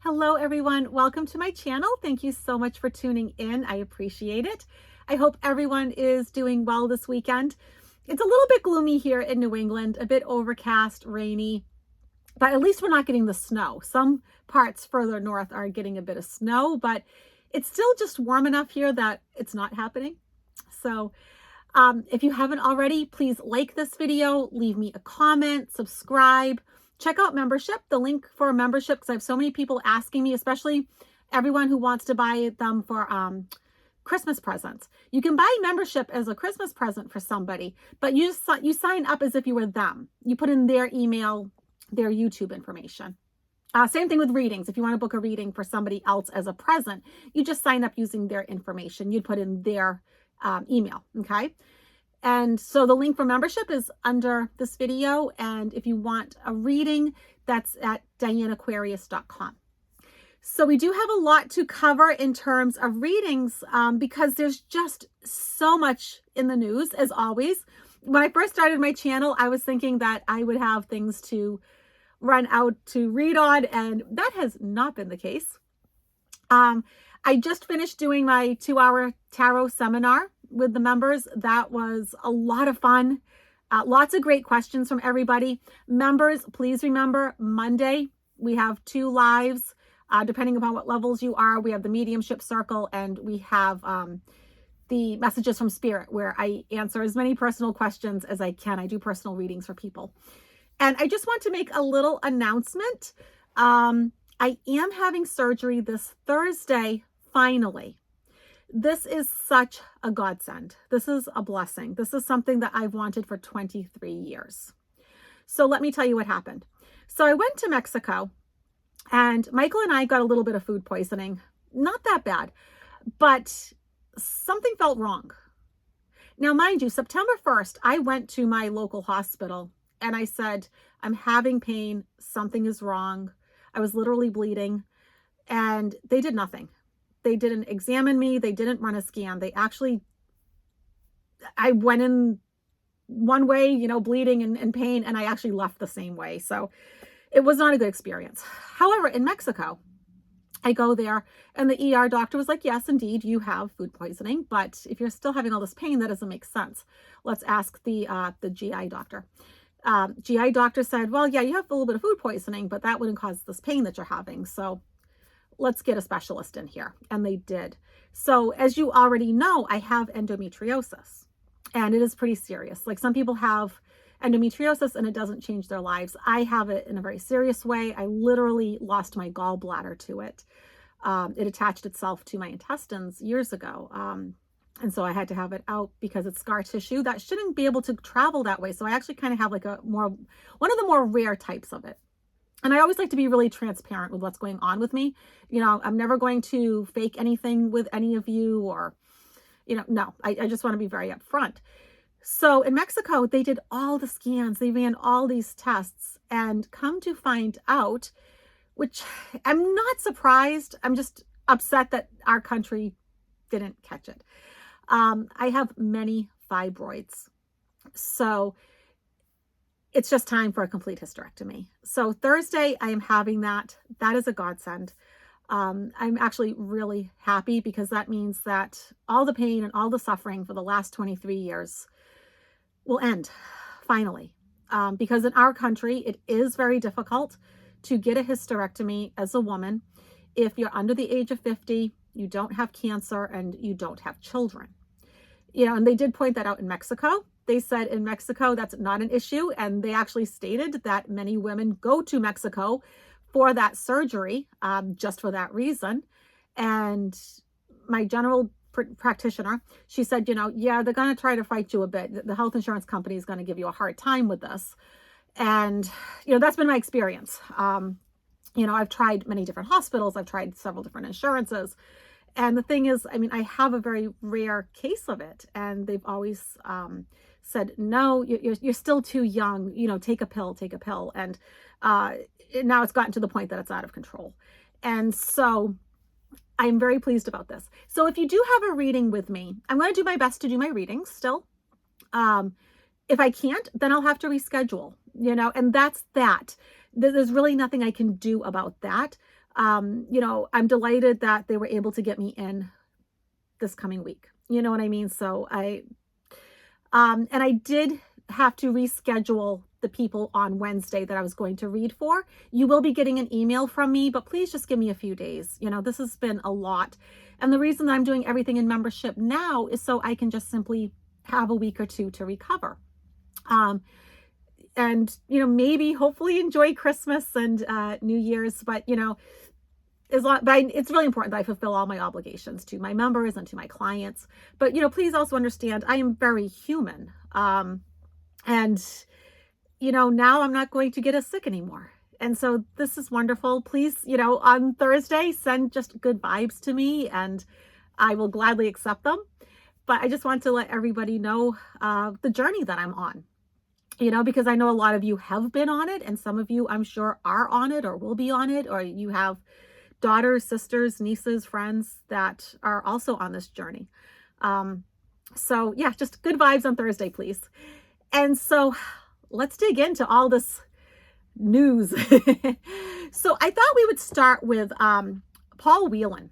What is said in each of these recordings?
Hello, everyone. Welcome to my channel. Thank you so much for tuning in. I appreciate it. I hope everyone is doing well this weekend. It's a little bit gloomy here in New England, a bit overcast, rainy, but at least we're not getting the snow. Some parts further north are getting a bit of snow, but it's still just warm enough here that it's not happening. So if you haven't already, please like this video, leave me a comment, subscribe. Check out membership, the link for membership, because I have so many people asking me, especially everyone who wants to buy them for Christmas presents. You can buy membership as a Christmas present for somebody, but you sign up as if you were them. You put in their email, their YouTube information. Same thing with readings. If you want to book a reading for somebody else as a present, you just sign up using their information. You'd put in their email, okay? And so the link for membership is under this video. And if you want a reading, that's at dianaquarius.com. So we do have a lot to cover in terms of readings because there's just so much in the news, as always. When I first started my channel, I was thinking that I would have things to run out to read on, and that has not been the case. I just finished doing my 2-hour tarot seminar with the members. That was a lot of fun. Lots of great questions from everybody. Members, please remember, Monday, we have 2 lives, depending upon what levels you are. We have the Mediumship Circle, and we have the Messages from Spirit, where I answer as many personal questions as I can. I do personal readings for people. And I just want to make a little announcement. I am having surgery this Thursday, finally. This is such a godsend. This is a blessing. This is something that I've wanted for 23 years. So let me tell you what happened. So I went to Mexico, and Michael and I got a little bit of food poisoning. Not that bad, but something felt wrong. Now, mind you, September 1st, I went to my local hospital and I said, I'm having pain. Something is wrong. I was literally bleeding, and they did nothing. They didn't examine me. They didn't run a scan. I went in one way, bleeding and pain, and I actually left the same way. So it was not a good experience. However, in Mexico, I go there and the ER doctor was like, yes, indeed, you have food poisoning, but if you're still having all this pain, that doesn't make sense. Let's ask the GI doctor. GI doctor said, well, yeah, you have a little bit of food poisoning, but that wouldn't cause this pain that you're having. So let's get a specialist in here. And they did. So as you already know, I have endometriosis, and it is pretty serious. Like, some people have endometriosis and it doesn't change their lives. I have it in a very serious way. I literally lost my gallbladder to it. It attached itself to my intestines years ago. And so I had to have it out because it's scar tissue that shouldn't be able to travel that way. So I actually kind of have like one of the more rare types of it. And I always like to be really transparent with what's going on with me. I'm never going to fake anything with any of you, or, no, I just want to be very upfront. So in Mexico, they did all the scans. They ran all these tests, and come to find out, which I'm not surprised. I'm just upset that our country didn't catch it. I have many fibroids. So it's just time for a complete hysterectomy. So Thursday, I am having that. That is a godsend. I'm actually really happy because that means that all the pain and all the suffering for the last 23 years will end, finally. Because in our country, it is very difficult to get a hysterectomy as a woman if you're under the age of 50, you don't have cancer, and you don't have children. And they did point that out in Mexico. They said in Mexico, that's not an issue. And they actually stated that many women go to Mexico for that surgery, just for that reason. And my general practitioner, she said, yeah, they're going to try to fight you a bit. The health insurance company is going to give you a hard time with this. And, that's been my experience. I've tried many different hospitals. I've tried several different insurances. And the thing is, I have a very rare case of it. And they've always said, no, you're still too young, take a pill. And now it's gotten to the point that it's out of control. And so I'm very pleased about this. So if you do have a reading with me, I'm going to do my best to do my readings still. If I can't, then I'll have to reschedule, and that's that. There's really nothing I can do about that. I'm delighted that they were able to get me in this coming week. You know what I mean? So and I did have to reschedule the people on Wednesday that I was going to read for. You will be getting an email from me, but please just give me a few days. This has been a lot. And the reason I'm doing everything in membership now is so I can just simply have a week or two to recover. And maybe hopefully enjoy Christmas and New Year's, but it's really important that I fulfill all my obligations to my members and to my clients. But please also understand I am very human. And now I'm not going to get as sick anymore. And so this is wonderful. Please, on Thursday, send just good vibes to me and I will gladly accept them. But I just want to let everybody know the journey that I'm on, because I know a lot of you have been on it and some of you I'm sure are on it or will be on it, or you have daughters, sisters, nieces, friends that are also on this journey. So yeah, just good vibes on Thursday, please. And so let's dig into all this news. So I thought we would start with Paul Whelan.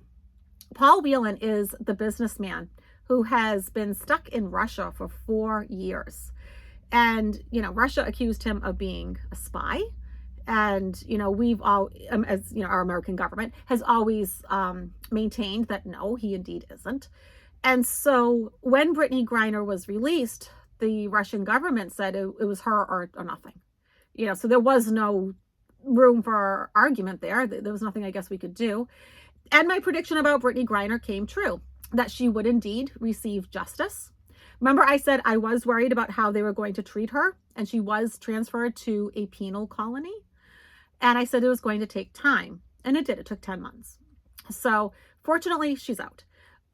Paul Whelan is the businessman who has been stuck in Russia for 4 years. And, Russia accused him of being a spy. And, we've all, as our American government has always maintained that no, he indeed isn't. And so when Brittany Griner was released, the Russian government said it was her or nothing. So there was no room for argument there. There was nothing I guess we could do. And my prediction about Brittany Griner came true, that she would indeed receive justice. Remember, I said I was worried about how they were going to treat her, and she was transferred to a penal colony. And I said it was going to take time, and it did. It took 10 months. So fortunately, she's out,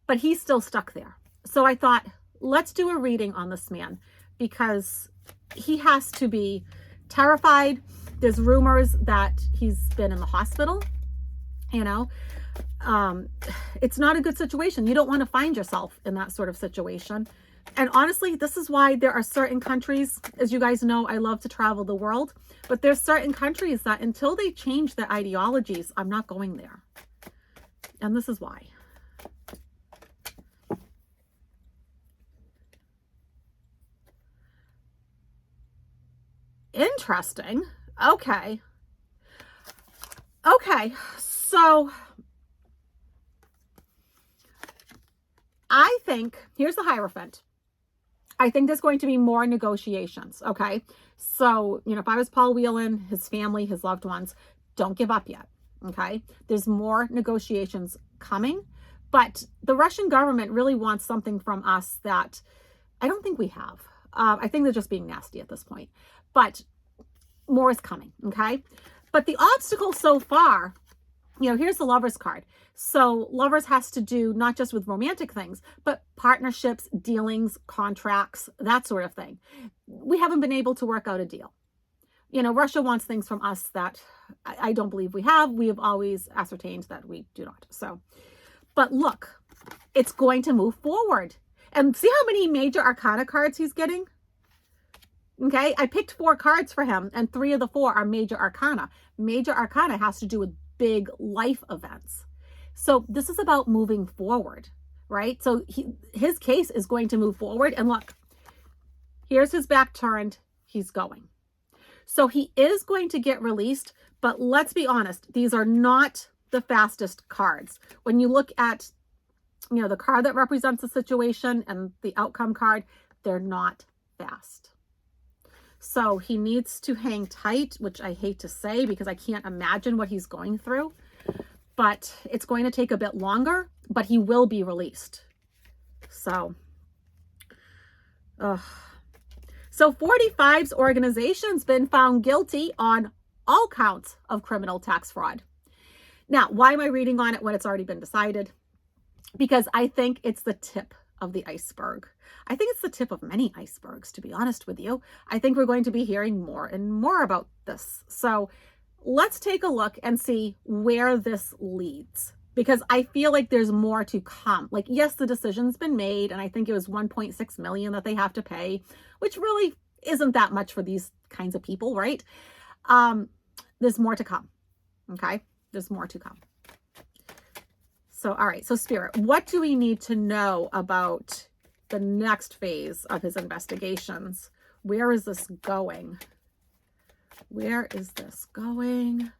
but he's still stuck there. So I thought, let's do a reading on this man because he has to be terrified. There's rumors that he's been in the hospital. It's not a good situation. You don't want to find yourself in that sort of situation. And honestly, this is why there are certain countries, as you guys know, I love to travel the world, but there's certain countries that until they change their ideologies, I'm not going there. And this is why. Interesting. Okay. So I think, here's the Hierophant. I think there's going to be more negotiations. Okay. So, if I was Paul Whelan, his family, his loved ones, don't give up yet. Okay. There's more negotiations coming, but the Russian government really wants something from us that I don't think we have. I think they're just being nasty at this point, but more is coming. Okay. But the obstacle so far, here's the Lover's card. So Lovers has to do not just with romantic things, but partnerships, dealings, contracts, that sort of thing. We haven't been able to work out a deal. Russia wants things from us that I don't believe we have. We have always ascertained that we do not. So, but look, it's going to move forward. And see how many major arcana cards he's getting? Okay, I picked 4 cards for him, and 3 of the 4 are major arcana. Major arcana has to do with big life events. So this is about moving forward, right? So his case is going to move forward. And look, here's his back turned. He's going. So he is going to get released. But let's be honest, these are not the fastest cards. When you look at, the card that represents the situation and the outcome card, they're not fast. So he needs to hang tight, which I hate to say because I can't imagine what he's going through. But it's going to take a bit longer, but he will be released. So 45's organization's been found guilty on all counts of criminal tax fraud. Now, why am I reading on it when it's already been decided? Because I think it's the tip of the iceberg. I think it's the tip of many icebergs, to be honest with you. I think we're going to be hearing more and more about this. So let's take a look and see where this leads, because I feel like there's more to come. Like, yes, the decision's been made, and I think it was 1.6 million that they have to pay, which really isn't that much for these kinds of people, right? There's more to come. Okay. There's more to come. So, all right. So Spirit, what do we need to know about the next phase of his investigations? Where is this going? Where is this going?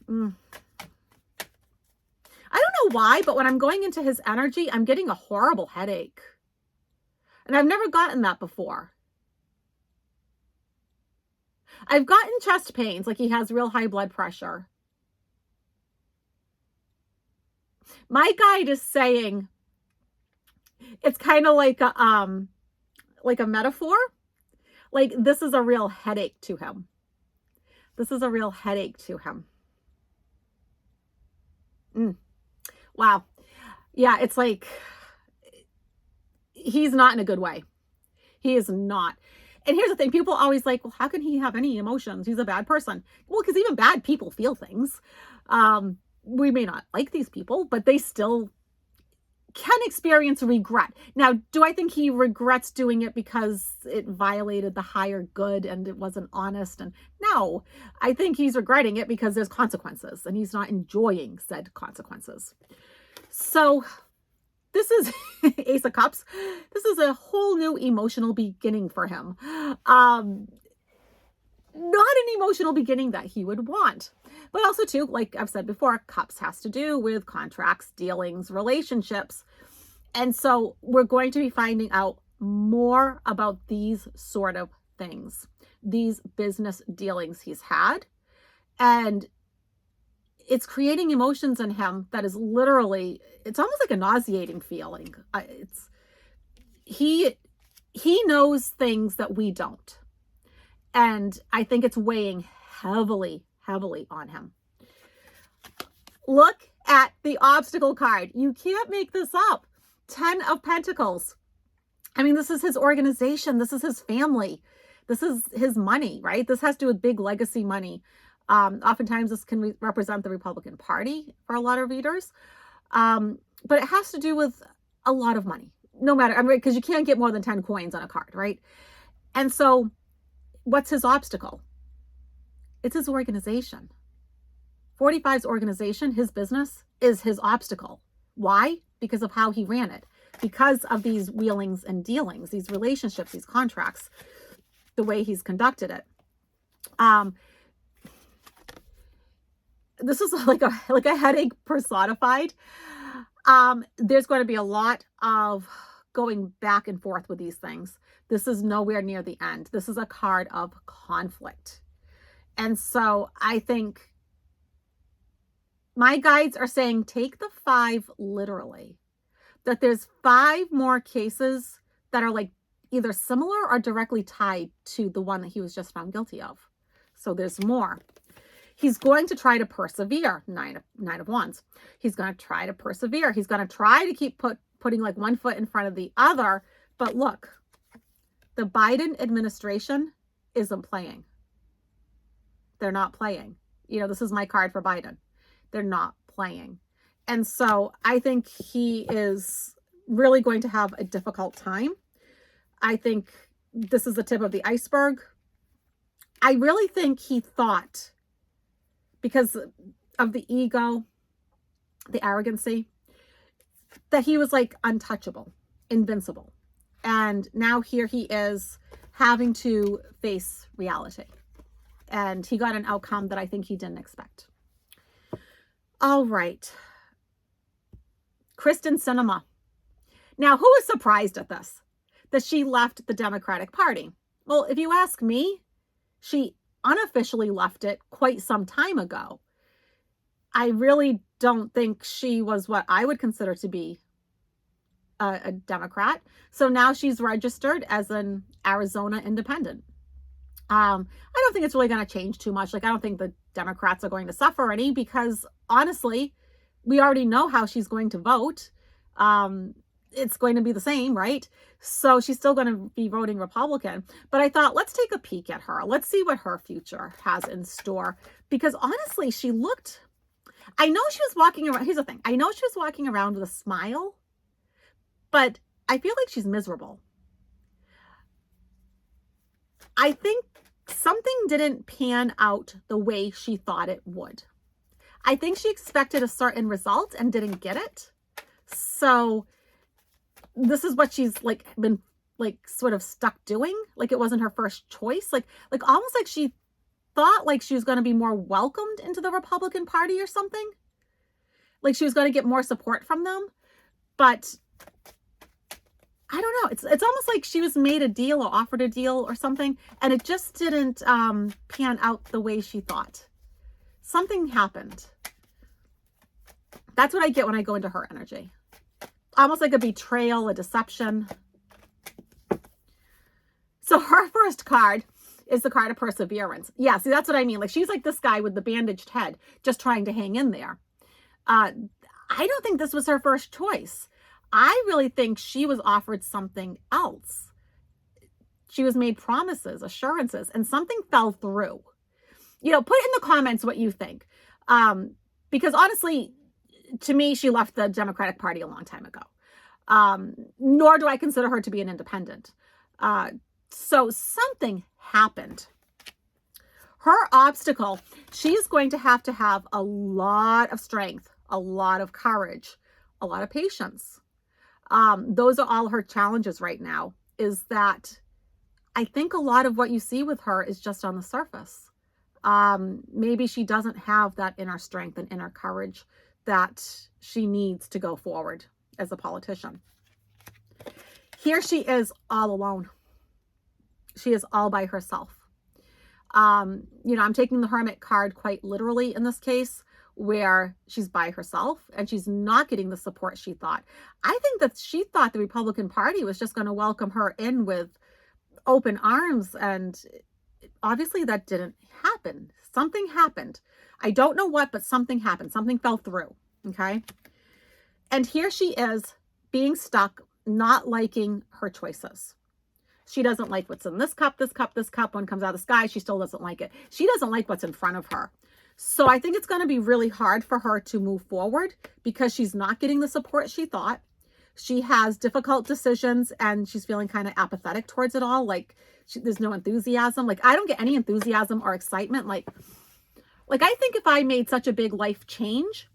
I don't know why, but when I'm going into his energy, I'm getting a horrible headache. And I've never gotten that before. I've gotten chest pains, like he has real high blood pressure. My guide is saying it's kind of like a metaphor. Like this is a real headache to him. This is a real headache to him. Wow. Yeah, it's like he's not in a good way. He is not. And here's the thing. People always like, well, how can he have any emotions? He's a bad person. Well, because even bad people feel things. We may not like these people, but they still can experience regret. Now, do I think he regrets doing it because it violated the higher good and it wasn't honest? And no, I think he's regretting it because there's consequences and he's not enjoying said consequences. So this is Ace of Cups. This is a whole new emotional beginning for him. Not an emotional beginning that he would want. But also, too, like I've said before, Cups has to do with contracts, dealings, relationships. And so we're going to be finding out more about these sort of things, these business dealings he's had. And it's creating emotions in him that is literally, it's almost like a nauseating feeling. He knows things that we don't. And I think it's weighing heavily on him. Look at the obstacle card. You can't make this up. 10 of Pentacles. I mean, this is his organization. This is his family. This is his money, right? This has to do with big legacy money. Oftentimes this can represent the Republican Party for a lot of readers. But it has to do with a lot of money. No matter, I mean, because you can't get more than 10 coins on a card, right? And so what's his obstacle? It's his organization. 45's organization, his business, is his obstacle. Why? Because of how he ran it. Because of these wheelings and dealings, these relationships, these contracts, the way he's conducted it. This is like a headache personified. There's going to be a lot of going back and forth with these things. This is nowhere near the end. This is a card of conflict. And so I think my guides are saying take the 5 literally. That there's 5 more cases that are like either similar or directly tied to the one that he was just found guilty of. So there's more. He's going to try to persevere. Nine of Wands. He's going to try to persevere. He's going to try to keep putting like one foot in front of the other. But look, the Biden administration isn't playing. They're not playing. You know, this is my card for Biden. They're not playing. And so I think he is really going to have a difficult time. I think this is the tip of the iceberg. I really think he thought, because of the ego, the arrogancy, that he was like untouchable, invincible. And now here he is having to face reality. And he got an outcome that I think he didn't expect. All right. Sinema. Now, who is surprised at this? That she left the Democratic Party? Well, if you ask me, she unofficially left it quite some time ago. I really don't think she was what I would consider to be a Democrat. So now she's registered as an Arizona independent. I don't think it's really going to change too much. Like, I don't think the Democrats are going to suffer any because honestly, we already know how she's going to vote. It's going to be the same, right? So she's still going to be voting Republican. But I thought, let's take a peek at her. Let's see what her future has in store. Because honestly, she looked, I know she was walking around. Here's the thing. I know she was walking around with a smile, but I feel like she's miserable. I think something didn't pan out the way she thought it would. I think she expected a certain result and didn't get it. So this is what she's like been like sort of stuck doing. Like it wasn't her first choice. Like almost like she thought like she was going to be more welcomed into the Republican Party or something. Like she was going to get more support from them. But I don't know. It's almost like she was made a deal or offered a deal or something, and it just didn't pan out the way she thought. Something happened. That's what I get when I go into her energy. Almost like a betrayal, a deception. So her first card is the card of perseverance. Yeah, see, that's what I mean. Like she's like this guy with the bandaged head, just trying to hang in there. I don't think this was her first choice. I really think she was offered something else. She was made promises, assurances, and something fell through. You know, put in the comments what you think. Because honestly, to me, she left the Democratic Party a long time ago. Nor do I consider her to be an independent. So something happened. Her obstacle, she's going to have a lot of strength, a lot of courage, a lot of patience. Those are all her challenges right now, is that I think a lot of what you see with her is just on the surface. Maybe she doesn't have that inner strength and inner courage that she needs to go forward as a politician. Here she is all alone. She is all by herself. You know, I'm taking the Hermit card quite literally in this case, where she's by herself and she's not getting the support she thought. I think that she thought the Republican Party was just going to welcome her in with open arms, and obviously that didn't happen. Something happened. I don't know what, but something happened. Something fell through. Okay. And here she is being stuck, not liking her choices. She doesn't like what's in this cup, this cup, this cup. One comes out of the sky. She still doesn't like it. She doesn't like what's in front of her. So I think it's going to be really hard for her to move forward because she's not getting the support she thought. She has difficult decisions and she's feeling kind of apathetic towards it all. Like there's no enthusiasm. Like I don't get any enthusiasm or excitement. Like I think if I made such a big life change,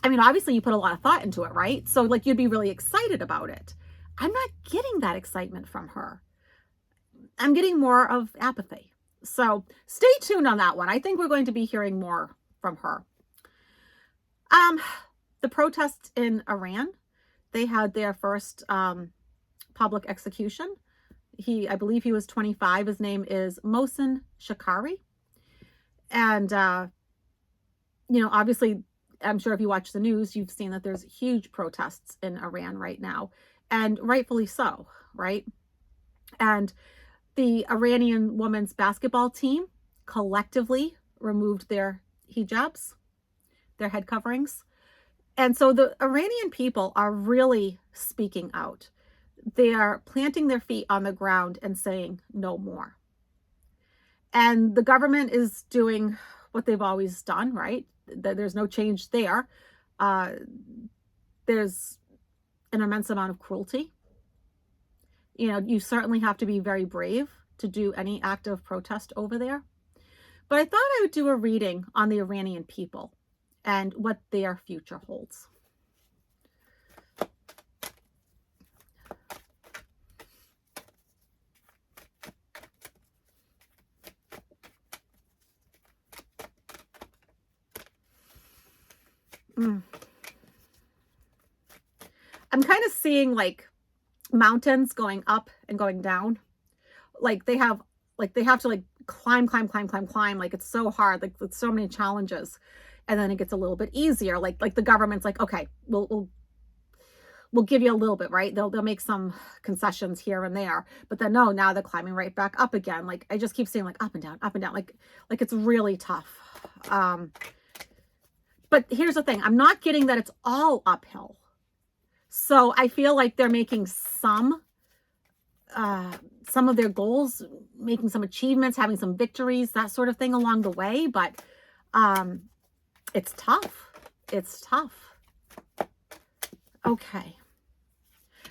I mean, obviously you put a lot of thought into it, right? So like you'd be really excited about it. I'm not getting that excitement from her. I'm getting more of apathy. So stay tuned on that one. I think we're going to be hearing more from her. The protests in Iran, they had their first public execution. I believe he was 25. His name is Mohsen Shakari. And, you know, obviously, I'm sure if you watch the news, you've seen that there's huge protests in Iran right now. And rightfully so, right? And the Iranian women's basketball team collectively removed their hijabs, their head coverings. And so the Iranian people are really speaking out. They are planting their feet on the ground and saying no more. And the government is doing what they've always done, right? There's no change there. There's an immense amount of cruelty. You know, you certainly have to be very brave to do any act of protest over there. But I thought I would do a reading on the Iranian people and what their future holds. I'm kind of seeing like mountains going up and going down. Like they have to like climb. Like it's so hard. Like it's so many challenges. And then it gets a little bit easier. Like the government's like, okay, we'll give you a little bit, right? They'll make some concessions here and there. But then no, now they're climbing right back up again. Like I just keep seeing like up and down. Like it's really tough. But here's the thing. I'm not getting that it's all uphill. So I feel like they're making some of their goals, making some achievements, having some victories, that sort of thing along the way. But it's tough. It's tough. Okay.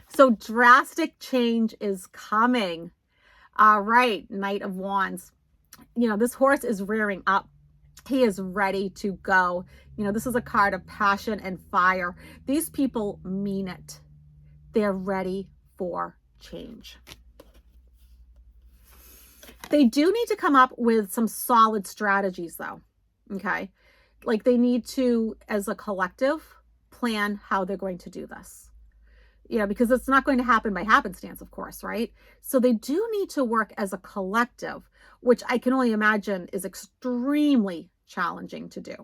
So drastic change is coming. All right. Knight of Wands. You know, this horse is rearing up. He is ready to go. This is a card of passion and fire. These people mean it. They're ready for change. They do need to come up with some solid strategies though, okay? Like they need to, as a collective, plan how they're going to do this. Because it's not going to happen by happenstance, of course, right? So they do need to work as a collective, which I can only imagine is extremely challenging to do.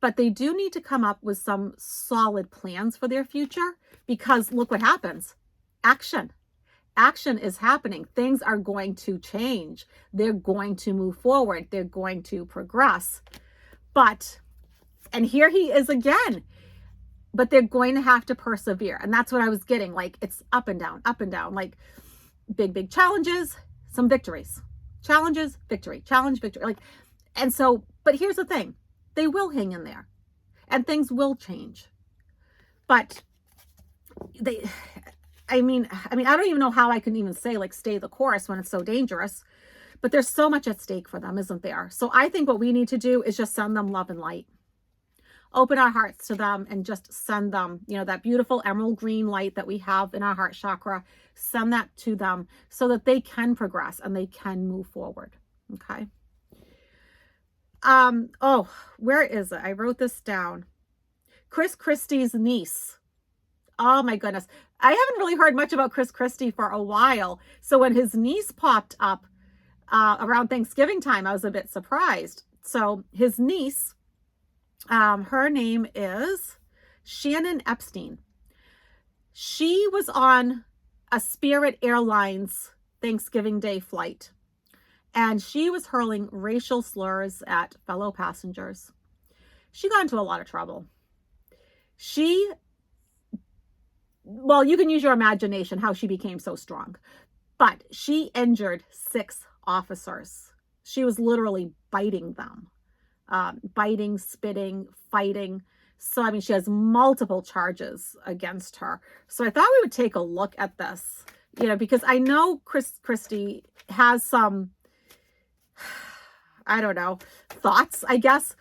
But they do need to come up with some solid plans for their future, because look what happens. Action. Action is happening. Things are going to change. They're going to move forward. They're going to progress. And here he is again, but they're going to have to persevere. And that's what I was getting. Like it's up and down, like big challenges, some victories, challenges, victory, challenge, victory. But here's the thing. They will hang in there and things will change. But I don't even know how I can even say like stay the course when it's so dangerous, but there's so much at stake for them, isn't there? So I think what we need to do is just send them love and light. Open our hearts to them and just send them, that beautiful emerald green light that we have in our heart chakra, send that to them so that they can progress and they can move forward. Okay. Oh, where is it? I wrote this down. Christie's niece. Oh my goodness. I haven't really heard much about Christie for a while. So when his niece popped up around Thanksgiving time, I was a bit surprised. So his niece, her name is Shannon Epstein. She was on a Spirit Airlines Thanksgiving Day flight, and she was hurling racial slurs at fellow passengers. She got into a lot of trouble. Well, you can use your imagination how she became so strong, but she injured 6 officers. She was literally biting them, biting, spitting, fighting. So, she has multiple charges against her. So I thought we would take a look at this, because I know Christie has some, I don't know, thoughts, I guess,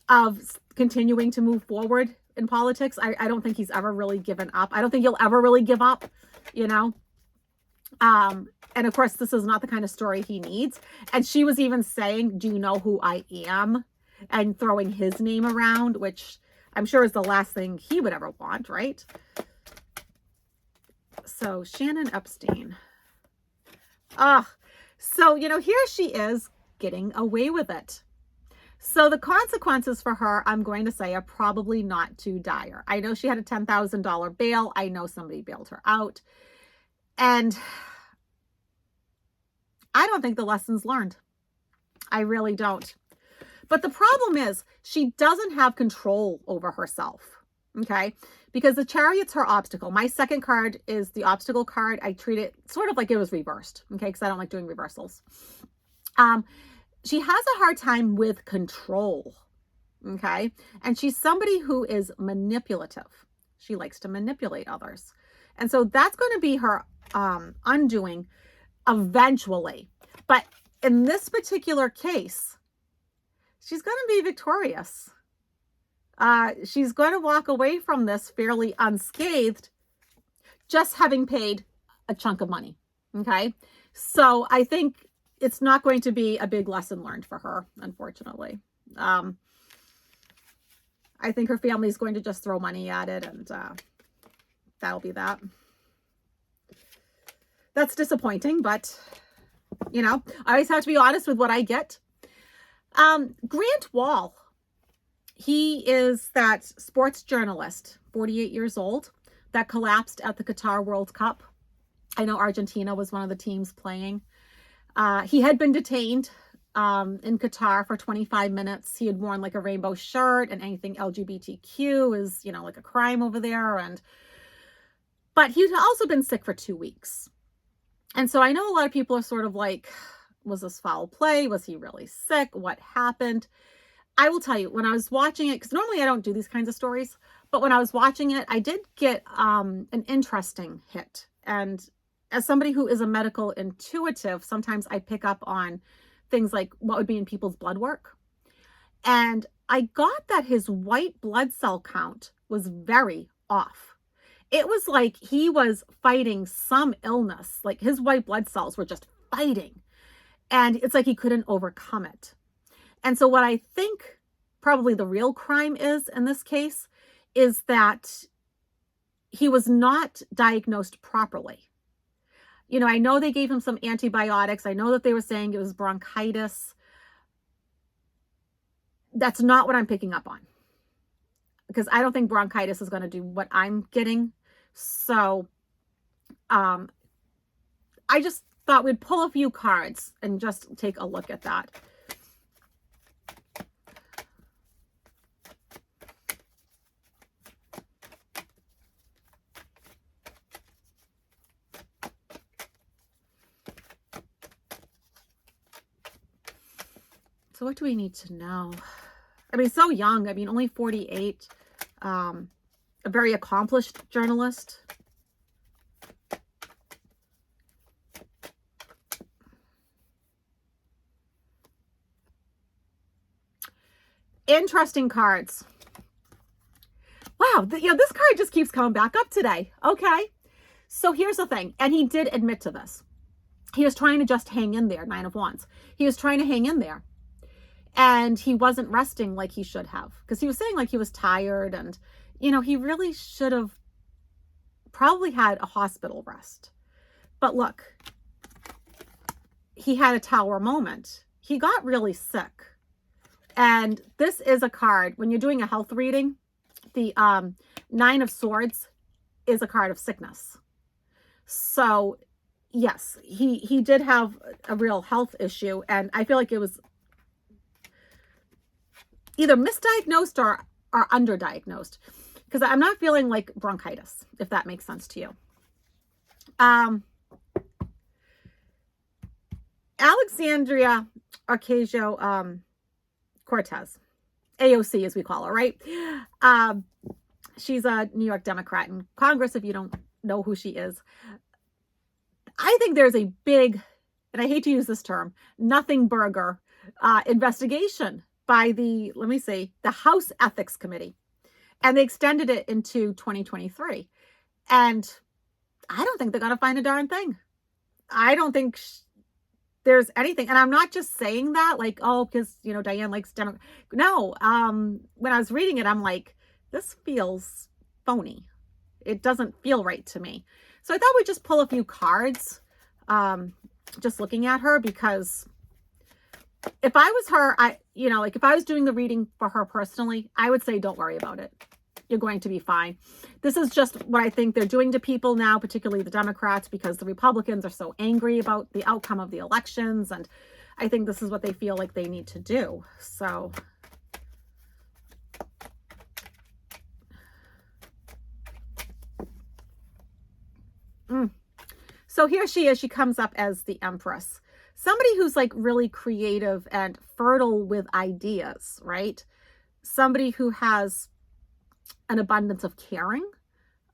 of continuing to move forward in politics. I don't think he's ever really given up. I don't think he'll ever really give up, and of course, this is not the kind of story he needs. And she was even saying, do you know who I am? And throwing his name around, which I'm sure is the last thing he would ever want, right? So Shannon Epstein. So, here she is getting away with it. So the consequences for her, I'm going to say, are probably not too dire. I know she had a $10,000 bail. I know somebody bailed her out. And I don't think the lesson's learned. I really don't. But the problem is she doesn't have control over herself, okay? Because the Chariot's her obstacle. My second card is the obstacle card. I treat it sort of like it was reversed, okay? Because I don't like doing reversals. She has a hard time with control, okay? And she's somebody who is manipulative. She likes to manipulate others. And so that's going to be her undoing eventually. But in this particular case, she's going to be victorious. She's going to walk away from this fairly unscathed, just having paid a chunk of money, okay? So I think it's not going to be a big lesson learned for her, unfortunately. I think her family is going to just throw money at it, and that'll be that. That's disappointing, but, I always have to be honest with what I get. Grant Wahl, he is that sports journalist, 48 years old, that collapsed at the Qatar World Cup. I know Argentina was one of the teams playing. He had been detained in Qatar for 25 minutes. He had worn like a rainbow shirt, and anything LGBTQ is, like a crime over there. But he'd also been sick for 2 weeks. And so I know a lot of people are sort of like, was this foul play? Was he really sick? What happened? I will tell you, when I was watching it, because normally I don't do these kinds of stories, but when I was watching it, I did get an interesting hit. And as somebody who is a medical intuitive, sometimes I pick up on things like what would be in people's blood work. And I got that his white blood cell count was very off. It was like he was fighting some illness. Like his white blood cells were just fighting. And it's like he couldn't overcome it. And so what I think probably the real crime is in this case is that he was not diagnosed properly. You know, I know they gave him some antibiotics. I know that they were saying it was bronchitis. That's not what I'm picking up on, because I don't think bronchitis is going to do what I'm getting. So I just thought we'd pull a few cards and just take a look at that. So what do we need to know? I mean, so young. I mean, only 48. A very accomplished journalist. Interesting cards. Wow, this card just keeps coming back up today. Okay. So here's the thing. And he did admit to this. He was trying to just hang in there, 9 of Wands. He was trying to hang in there. And he wasn't resting like he should have, because he was saying like he was tired, and, you know, he really should have probably had a hospital rest. But look, he had a tower moment. He got really sick. And this is a card, when you're doing a health reading, the 9 of Swords is a card of sickness. So yes, he did have a real health issue, and I feel like it was either misdiagnosed or underdiagnosed, because I'm not feeling like bronchitis, if that makes sense to you. Alexandria Ocasio-Cortez, AOC as we call her, right? She's a New York Democrat in Congress, if you don't know who she is. I think there's a big, and I hate to use this term, nothing burger investigation by the House Ethics Committee. And they extended it into 2023. And I don't think they're going to find a darn thing. I don't think there's anything. And I'm not just saying that like, oh, because, you know, Diane likes Democrat. No, when I was reading it, I'm like, this feels phony. It doesn't feel right to me. So I thought we'd just pull a few cards, just looking at her, because if I was her, if I was doing the reading for her personally, I would say, don't worry about it. You're going to be fine. This is just what I think they're doing to people now, particularly the Democrats, because the Republicans are so angry about the outcome of the elections. And I think this is what they feel like they need to do. So So here she is. She comes up as the Empress. Somebody who's like really creative and fertile with ideas, right? Somebody who has an abundance of caring,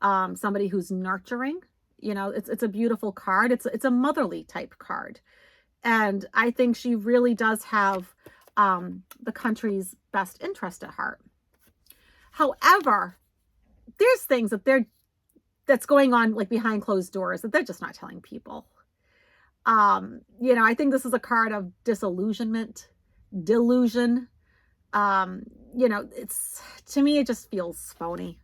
somebody who's nurturing. You know, it's a beautiful card. It's a motherly type card. And I think she really does have the country's best interest at heart. However, there's things that's going on like behind closed doors that they're just not telling people. I think this is a card of disillusionment, delusion. It's, to me, it just feels phony.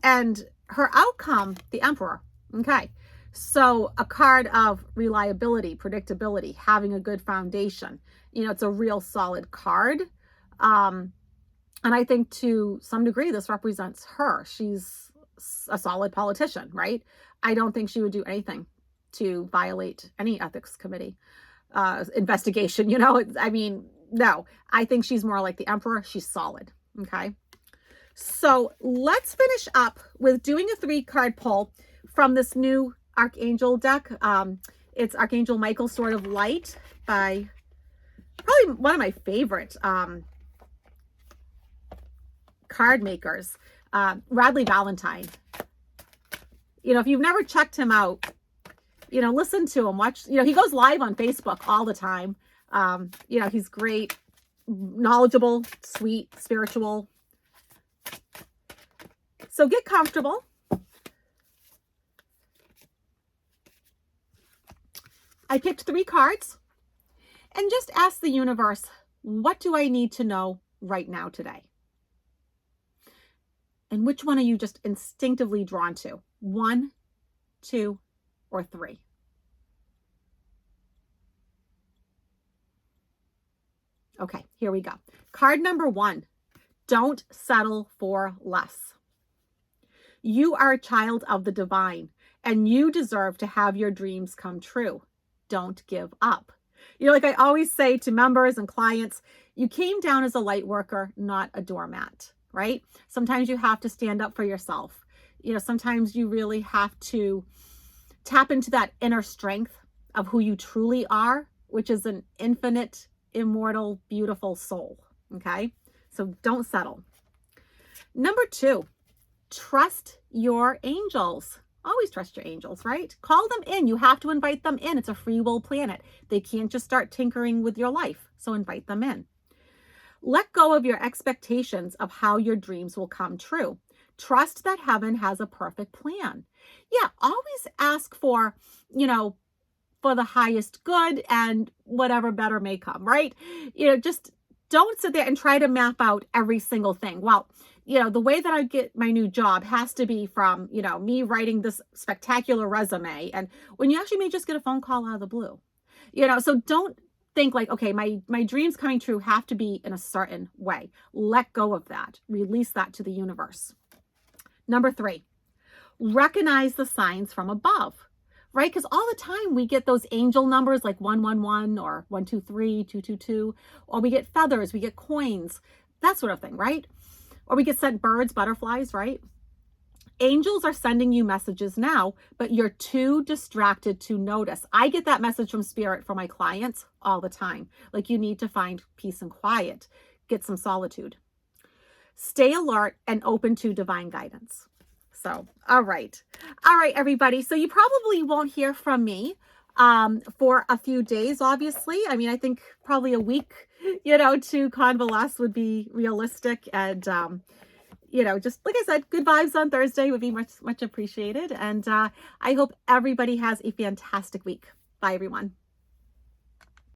And her outcome, the Emperor. Okay. So a card of reliability, predictability, having a good foundation. It's a real solid card. And I think to some degree, this represents her. She's a solid politician, right? I don't think she would do anything to violate any ethics committee investigation. No, I think she's more like the Emperor. She's solid. Okay. So let's finish up with doing a 3-card pull from this new Archangel deck. It's Archangel Michael, Sword of Light, by probably one of my favorite card makers, Radley Valentine. If you've never checked him out, listen to him, watch, he goes live on Facebook all the time. He's great. knowledgeable, sweet, spiritual. So get comfortable. I picked 3 cards and just ask the universe, what do I need to know right now today? And which one are you just instinctively drawn to? 1, 2, or 3? Okay, here we go. Card number 1, don't settle for less. You are a child of the divine, and you deserve to have your dreams come true. Don't give up. You know, like I always say to members and clients, you came down as a light worker, not a doormat, right? Sometimes you have to stand up for yourself. You know, sometimes you really have to tap into that inner strength of who you truly are, which is an infinite, immortal, beautiful soul. Okay. So don't settle. Number 2, trust your angels. Always trust your angels, right? Call them in. You have to invite them in. It's a free will planet. They can't just start tinkering with your life. So invite them in. Let go of your expectations of how your dreams will come true. Trust that heaven has a perfect plan. Yeah, always ask for, for the highest good and whatever better may come, right? Just don't sit there and try to map out every single thing. Well, the way that I get my new job has to be from, me writing this spectacular resume. And when you actually may just get a phone call out of the blue, so don't think like, okay, my dreams coming true have to be in a certain way. Let go of that. Release that to the universe. Number 3, recognize the signs from above, right? Because all the time we get those angel numbers like 111 or 123, 222, or we get feathers, we get coins, that sort of thing, right? Or we get sent birds, butterflies, right? Angels are sending you messages now, but you're too distracted to notice. I get that message from spirit for my clients all the time. Like, you need to find peace and quiet, get some solitude. Stay alert and open to divine guidance. So, all right, everybody. So you probably won't hear from me for a few days, obviously. I mean, I think probably a week, to convalesce would be realistic. And, just like I said, good vibes on Thursday would be much, much appreciated. And I hope everybody has a fantastic week. Bye, everyone.